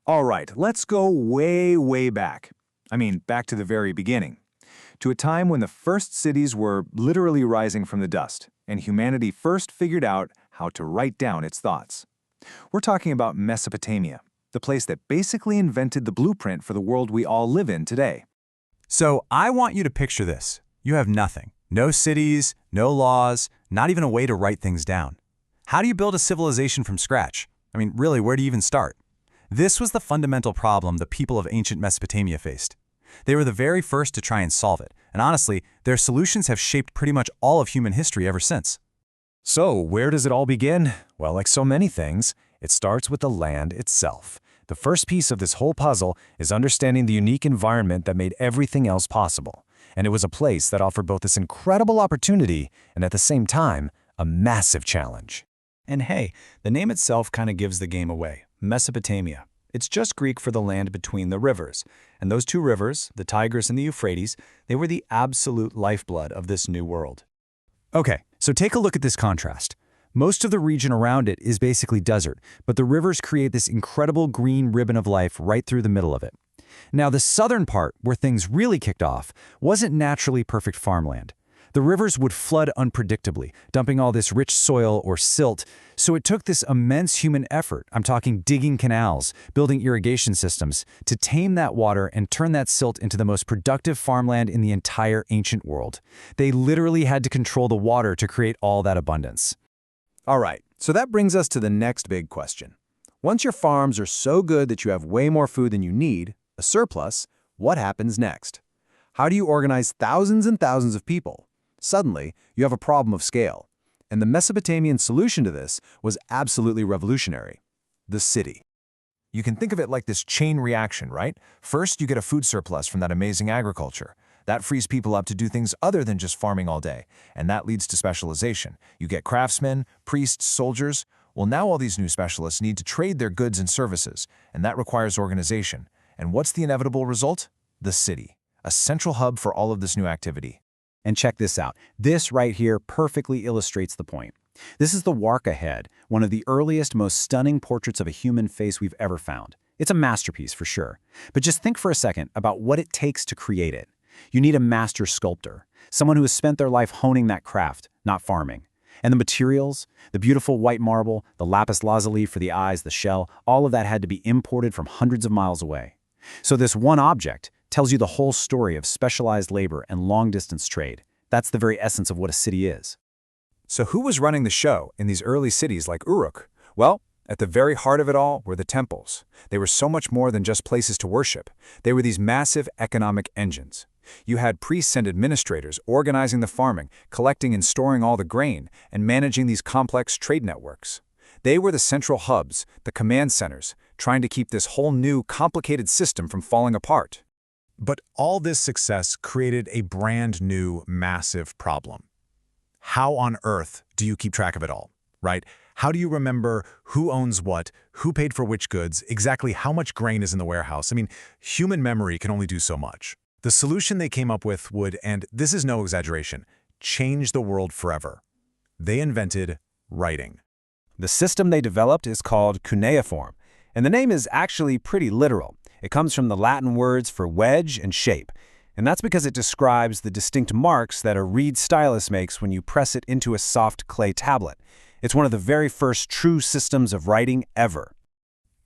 All right, let's go way, way back. I mean, back to the very beginning. To a time when the first cities were literally rising from the dust, and humanity first figured out how to write down its thoughts. We're talking about Mesopotamia, the place that basically invented the blueprint for the world we all live in today. So I want you to picture this. You have nothing. No cities, no laws, not even a way to write things down. How do you build a civilization from scratch? I mean, really, where do you even start? This was the fundamental problem the people of ancient Mesopotamia faced. They were the very first to try and solve it, and honestly, their solutions have shaped pretty much all of human history ever since. So, where does it all begin? Well, like so many things, it starts with the land itself. The first piece of this whole puzzle is understanding the unique environment that made everything else possible. And it was a place that offered both this incredible opportunity and at the same time, a massive challenge. And hey, the name itself kind of gives the game away. Mesopotamia. It's just Greek for the land between the rivers. And those two rivers, the Tigris and the Euphrates, they were the absolute lifeblood of this new world. Okay, so take a look at this contrast. Most of the region around it is basically desert, but the rivers create this incredible green ribbon of life right through the middle of it. Now, the southern part, where things really kicked off, wasn't naturally perfect farmland. The rivers would flood unpredictably, dumping all this rich soil or silt, so it took this immense human effort, I'm talking digging canals, building irrigation systems, to tame that water and turn that silt into the most productive farmland in the entire ancient world. They literally had to control the water to create all that abundance. All right, so that brings us to the next big question. Once your farms are so good that you have way more food than you need, a surplus, what happens next? How do you organize thousands and thousands of people? Suddenly, you have a problem of scale. And the Mesopotamian solution to this was absolutely revolutionary: the city. You can think of it like this chain reaction, right? First, you get a food surplus from that amazing agriculture. That frees people up to do things other than just farming all day, and that leads to specialization. You get craftsmen, priests, soldiers. Well, now all these new specialists need to trade their goods and services, and that requires organization. And what's the inevitable result? The city, a central hub for all of this new activity. And check this out. This right here perfectly illustrates the point. This is the Warka head, one of the earliest, most stunning portraits of a human face we've ever found. It's a masterpiece for sure. But just think for a second about what it takes to create it. You need a master sculptor, someone who has spent their life honing that craft, not farming. And the materials, the beautiful white marble, the lapis lazuli for the eyes, the shell, all of that had to be imported from hundreds of miles away. So this one object tells you the whole story of specialized labor and long-distance trade. That's the very essence of what a city is. So who was running the show in these early cities like Uruk? Well, at the very heart of it all were the temples. They were so much more than just places to worship. They were these massive economic engines. You had priests and administrators organizing the farming, collecting and storing all the grain, and managing these complex trade networks. They were the central hubs, the command centers, trying to keep this whole new, complicated system from falling apart. But all this success created a brand new, massive problem. How on earth do you keep track of it all, right? How do you remember who owns what, who paid for which goods, exactly how much grain is in the warehouse? I mean, human memory can only do so much. The solution they came up with would, and this is no exaggeration, change the world forever. They invented writing. The system they developed is called cuneiform, and the name is actually pretty literal. It comes from the Latin words for wedge and shape, and that's because it describes the distinct marks that a reed stylus makes when you press it into a soft clay tablet. It's one of the very first true systems of writing ever.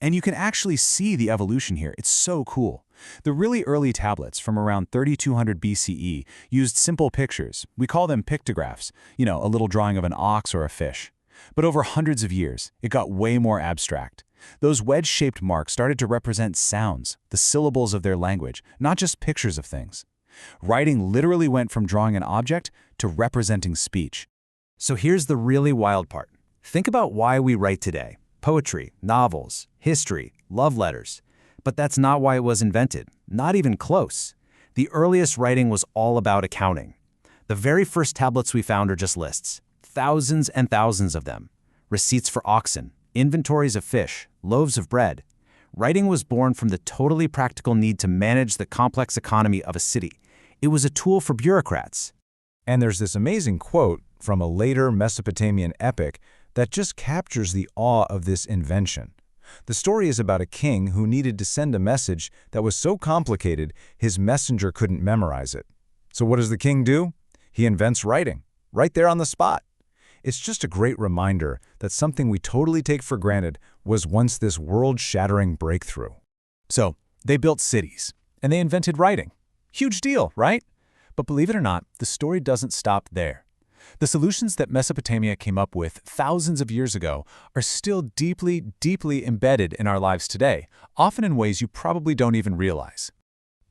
And you can actually see the evolution here. It's so cool. The really early tablets from around 3200 BCE used simple pictures. We call them pictographs, a little drawing of an ox or a fish. But over hundreds of years, it got way more abstract. Those wedge-shaped marks started to represent sounds, the syllables of their language, not just pictures of things. Writing literally went from drawing an object to representing speech. So here's the really wild part. Think about why we write today. Poetry, novels, history, love letters. But that's not why it was invented, not even close. The earliest writing was all about accounting. The very first tablets we found are just lists, thousands and thousands of them. Receipts for oxen, inventories of fish, loaves of bread. Writing was born from the totally practical need to manage the complex economy of a city. It was a tool for bureaucrats. And there's this amazing quote from a later Mesopotamian epic that just captures the awe of this invention. The story is about a king who needed to send a message that was so complicated his messenger couldn't memorize it. So what does the king do? He invents writing, right there on the spot. It's just a great reminder that something we totally take for granted was once this world-shattering breakthrough. So, they built cities, and they invented writing. Huge deal, right? But believe it or not, the story doesn't stop there. The solutions that Mesopotamia came up with thousands of years ago are still deeply, deeply embedded in our lives today, often in ways you probably don't even realize.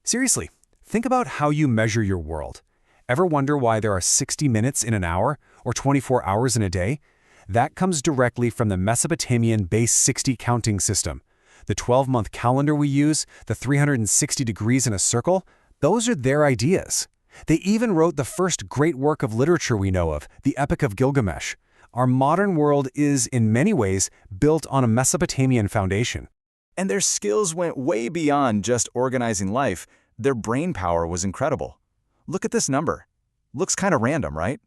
Seriously, think about how you measure your world. Ever wonder why there are 60 minutes in an hour or 24 hours in a day? That comes directly from the Mesopotamian base 60 counting system. The 12-month calendar we use, the 360 degrees in a circle, those are their ideas. They even wrote the first great work of literature we know of, the Epic of Gilgamesh. Our modern world is, in many ways, built on a Mesopotamian foundation. And their skills went way beyond just organizing life. Their brain power was incredible. Look at this number. Looks kind of random, right?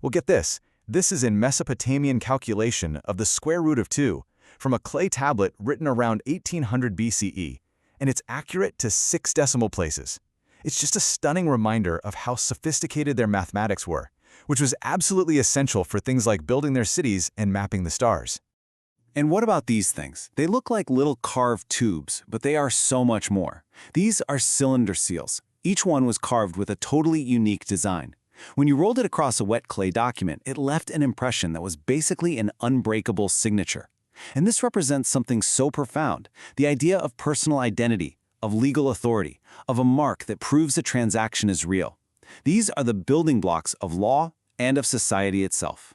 Well, get this. This is in Mesopotamian calculation of the square root of 2 from a clay tablet written around 1800 BCE, and it's accurate to 6 decimal places. It's just a stunning reminder of how sophisticated their mathematics were, which was absolutely essential for things like building their cities and mapping the stars. And what about these things? They look like little carved tubes, but they are so much more. These are cylinder seals. Each one was carved with a totally unique design. When you rolled it across a wet clay document, it left an impression that was basically an unbreakable signature. And this represents something so profound, the idea of personal identity, of legal authority, of a mark that proves a transaction is real. These are the building blocks of law and of society itself.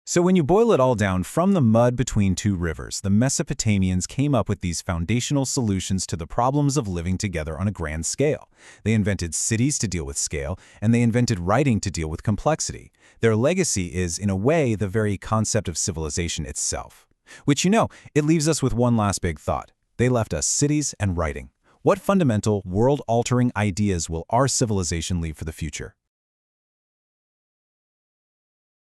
So when you boil it all down, from the mud between two rivers, the Mesopotamians came up with these foundational solutions to the problems of living together on a grand scale. They invented cities to deal with scale, and they invented writing to deal with complexity. Their legacy is, in a way, the very concept of civilization itself. Which, it leaves us with one last big thought. They left us cities and writing. What fundamental, world-altering ideas will our civilization leave for the future?